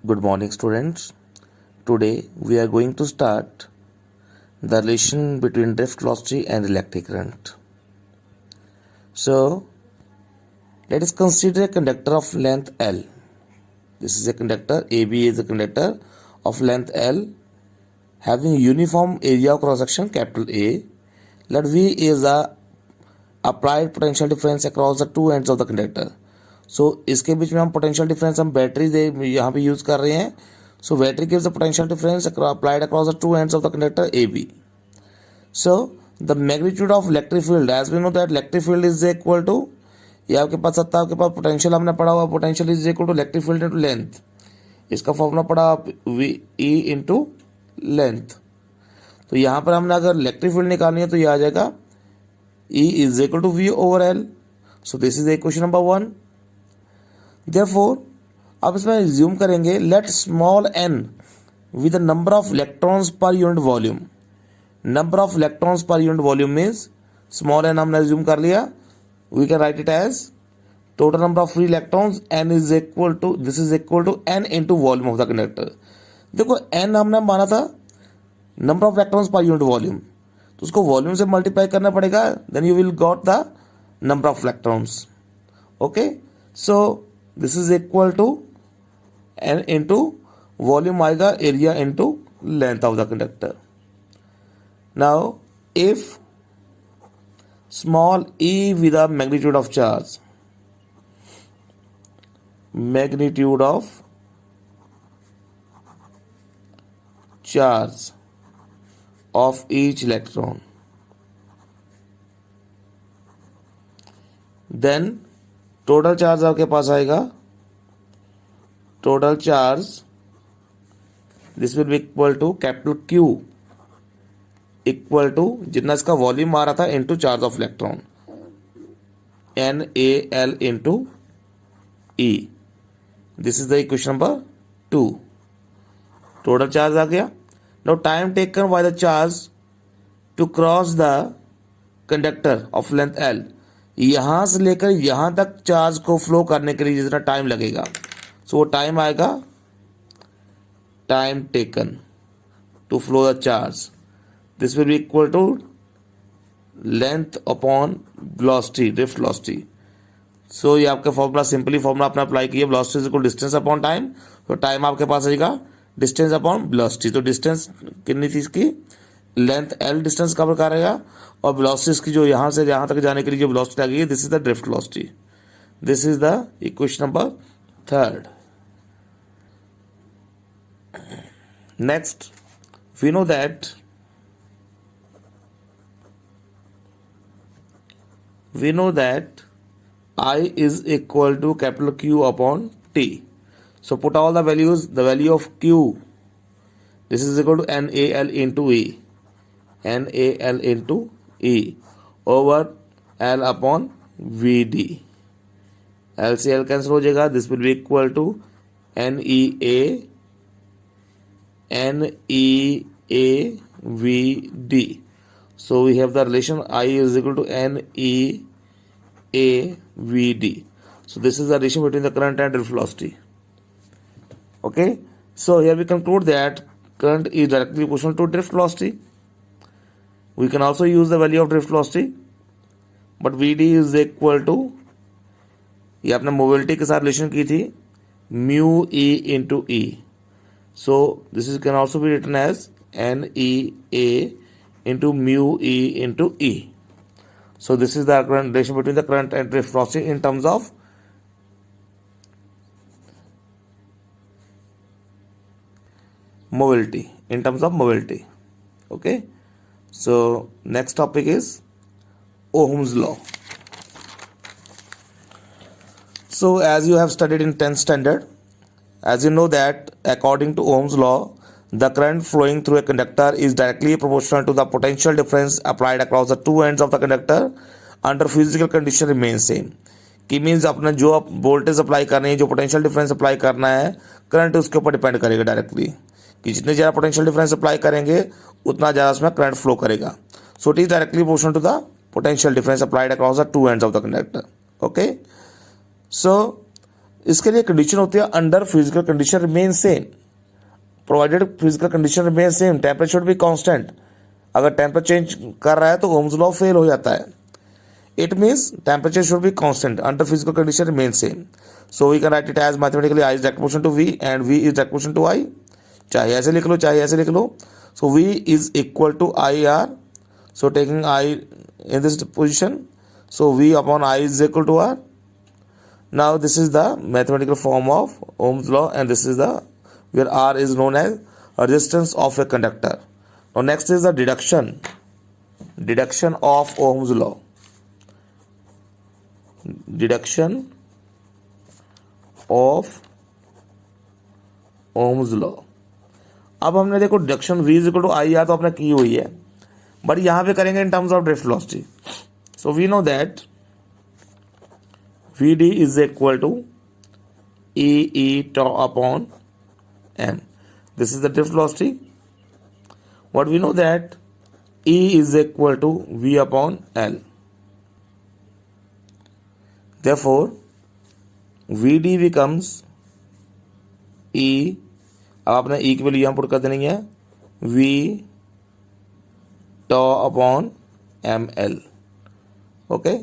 Good morning, students. Today we are going to start the relation between drift velocity and electric current. So, let us consider a conductor of length L. This is a conductor, AB is a conductor of length L having uniform area of cross section capital A. Let V is the applied potential difference across the two ends of the conductor. सो इसके बीच में हम potential difference हम battery दे यहाँ पे use कर रहे हैं. So battery gives the potential difference applied across the two ends of the conductor A B. So the magnitude of electric field as we know that electric field is equal to, ये आपके पास सत्ता आपके पास potential हमने पढ़ा हुआ, potential is equal to electric field into length. इसका formula पढ़ा आप वी ई इंटू लेंथ. तो यहाँ पर हमने अगर इलेक्ट्रिक फील्ड निकालनी है तो ये आ जाएगा E is equal to V over L. So this is equation number 1. Therefore, अब इसमें assume करेंगे let small n with the number of electrons per unit volume. Number of electrons per unit volume means small n हमने assume कर लिया. We can write it as total number of free electrons n is equal to, this is equal to n into volume of the conductor. देखो n हमने माना था number of electrons per unit volume, तो उसको volume से multiply करना पड़ेगा. then you will got the number of electrons. Okay, so this is equal to n into volume आएगा area into length of the conductor. Now if small e with a magnitude of charge, magnitude of charge of each electron, then total charge आपके पास आएगा, total charge this will be equal to capital q equal to जितना इसका volume आ रहा था into charge of electron n a l into e. This is the equation number 2. Total charge आ गया. Now time taken by the charge to cross the conductor of length l, यहां से लेकर यहां तक चार्ज को फ्लो करने के लिए जितना टाइम लगेगा, सो वो टाइम आएगा time taken to flow the charge. This will be equal to length upon velocity, drift velocity. So ये आपका फॉर्मूला सिंपली फॉर्मूला आपने अप्लाई किया, velocity is equal distance upon time. तो टाइम आपके पास आएगा डिस्टेंस अपॉन वेलोसिटी. तो distance कितनी थी इसकी, लेंथ एल डिस्टेंस कवर करेगा और वेलोसिटी की जो यहां से यहां तक जाने के लिए जो वेलोसिटी लगी है, this is the drift velocity. This is the equation number 3. Next we know that I is equal to capital Q upon T. So put all the values, the value of Q, this is equal to NaL into E, NaL into E over L upon Vd. L से L cancel हो जाएगा. This will be equal to NeA Vd. So we have the relation I is equal to NeA Vd. So this is the relation between the current and drift velocity. Okay, so here we conclude that current is directly proportional to drift velocity. We can also use the value of drift velocity, but Vd is equal to, ये आपने mobility के साथ relation की थी, mu E into E. So this is can also be written as N E A into mu E into E. So this is the current relation between the current and drift velocity in terms of mobility. Okay. So next topic is Ohm's law. So as you have studied in 10th standard, as you know that according to Ohm's law, the current flowing through a conductor is directly proportional to the potential difference applied across the two ends of the conductor under physical condition remains same. कि means अपना जो आप voltage apply करनी है, जो potential difference apply करना है, current उसके ऊपर डिपेंड करेगा डायरेक्टली, कि जितने ज़्यादा पोटेंशियल डिफरेंस अप्लाई करेंगे उतना ज़्यादा उसमें करंट फ्लो करेगा. So it is directly proportional to the potential difference applied across the two ends of the conductor. Okay, so इसके लिए कंडीशन होती है under physical condition remain same, provided physical condition remain same, temperature should be constant. अगर temperature change कर रहा है तो Ohm's law fail हो जाता है। It means temperature should be constant under physical condition remain same. So we can write it as mathematically I is direct proportional to V and V is direct proportional to I। चाहे ऐसे लिख लो चाहे ऐसे लिख लो। So V is equal to IR, so taking I in this position, so V upon I is equal to R. Now this is the mathematical form of Ohm's law, and this is the where R is known as a resistance of a conductor. Now next is the deduction of Ohm's law. Deduction of Ohm's law. अब हमने देखो deduction V is equal to I R तो आपने की हुई है, but यहां पे करेंगे in terms of drift velocity. So we know that Vd is equal to E tau upon m. This is the drift velocity. What we know that E is equal to V upon L. Therefore, Vd becomes E. अब आपने E की value यहाँ put कर देनी है, V tau upon ml. Okay,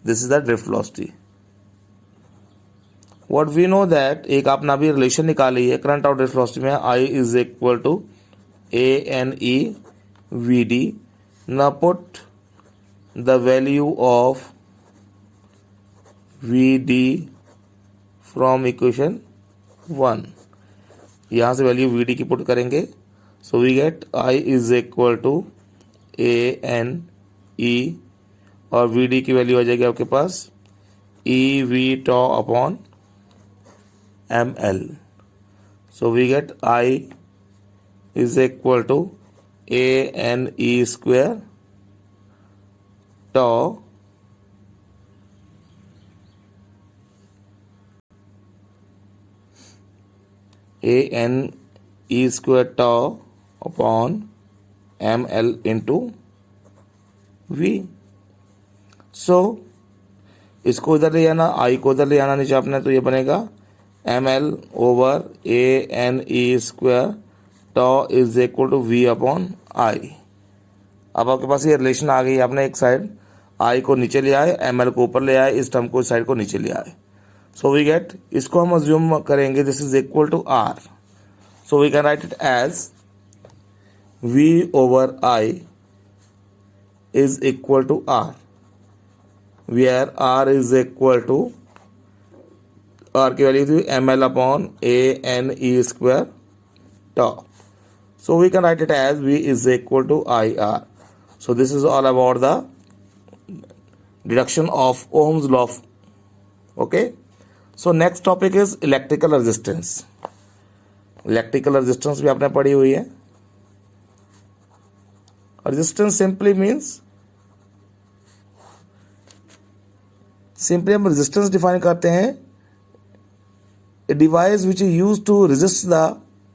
this is the drift velocity. What we know that एक आपने अभी रिलेशन निकाली है करंट और ड्रिफ्ट वेलोसिटी में, I is equal to ANE VD. Now put the value of VD from equation 1. यहाँ से value VD की पुट करेंगे, so we get I is equal to ANE और VD की वैल्यू आ जाएगी आपके पास EV tau upon ml. So we get I is equal to ANE square tau ANE square tau upon ml into V. So इसको इधर ले आना, I को इधर ले आना नीचे आपने, तो ये बनेगा ml over ANE square tau is equal to V upon I. अब आपके पास ये रिलेशन आ गई, आपने एक साइड I को नीचे ले आए, ml को ऊपर ले आए, इस टर्म को इस साइड को नीचे ले आए। सो वी गेट, इसको हम अज्यूम करेंगे this is equal to R. So we can write it as V over I is equal to R, where R is equal to R की वैल्यू थी ml upon ANE square tau. So we can write it as V is equal to IR. So this is all about the deduction of Ohm's law. Okay. So next topic is electrical resistance. Electrical resistance भी आपने पढ़ी हुई है। Resistance simply means, simply हम resistance define करते हैं, a device which is use to resist the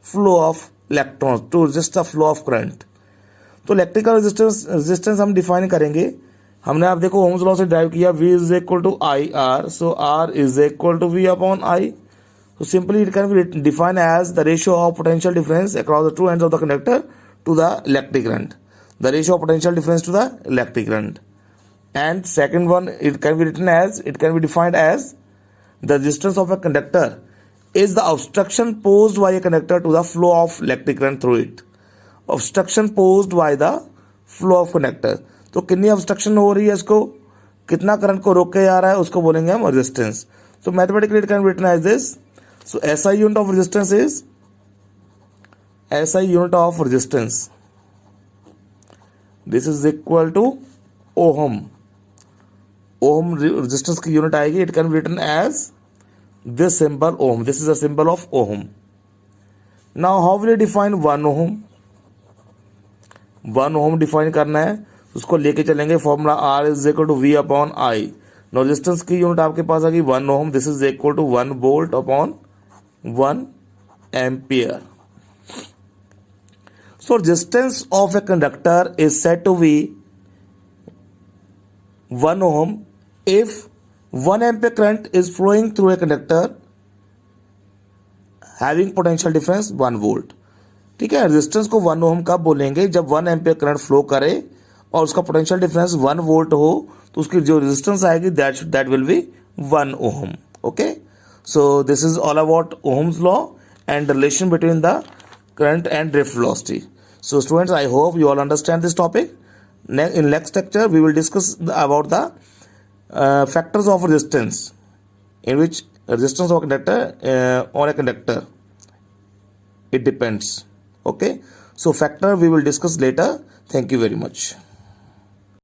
flow of electrons, to resist the flow of current. तो electrical resistance हम डिफाइन करेंगे। हमने आप देखो ओम्स लॉ से ड्राइव किया, V is equal to I R, so R is equal to V upon I. So simply it can be defined as the ratio of potential difference across the two ends of the conductor to the electric current. The ratio of potential difference to the electric current. And second one, it can be defined as the resistance of a conductor is the obstruction posed by a conductor to the flow of electric current through it. Obstruction posed by the flow of conductor. तो कितनी obstruction हो रही है, इसको कितना current को रोक के आ रहा है, उसको बोलेंगे हम resistance. So mathematically it can be written as this. So SI unit of resistance is SI unit of resistance. This is equal to ohm. Ohm resistance की यूनिट आएगी, it can be written as this symbol ohm. This is a symbol of ohm. Now how will define 1 ohm. 1 ohm define करना है, उसको लेके चलेंगे formula R is equal to V upon I. No resistance की unit आपके पास आ गई 1 ohm. This is equal to 1 volt upon 1 ampere. So resistance of a conductor is said to be 1 ohm if 1 ampere current is flowing through a conductor having potential difference 1 volt. ठीक है, resistance को 1 ओम कब बोलेंगे, जब 1 ampere current flow करे और उसका potential difference 1 volt हो, तो उसकी जो रेजिस्टेंस आएगी that will be 1 ohm. Okay, so this is all about ohm's law and relation between the current and drift velocity. So students, I hope you all understand this topic. In next lecture we will discuss about the factors of resistance, in which resistance of a conductor on a conductor, it depends. Okay, so factor we will discuss later. Thank you very much.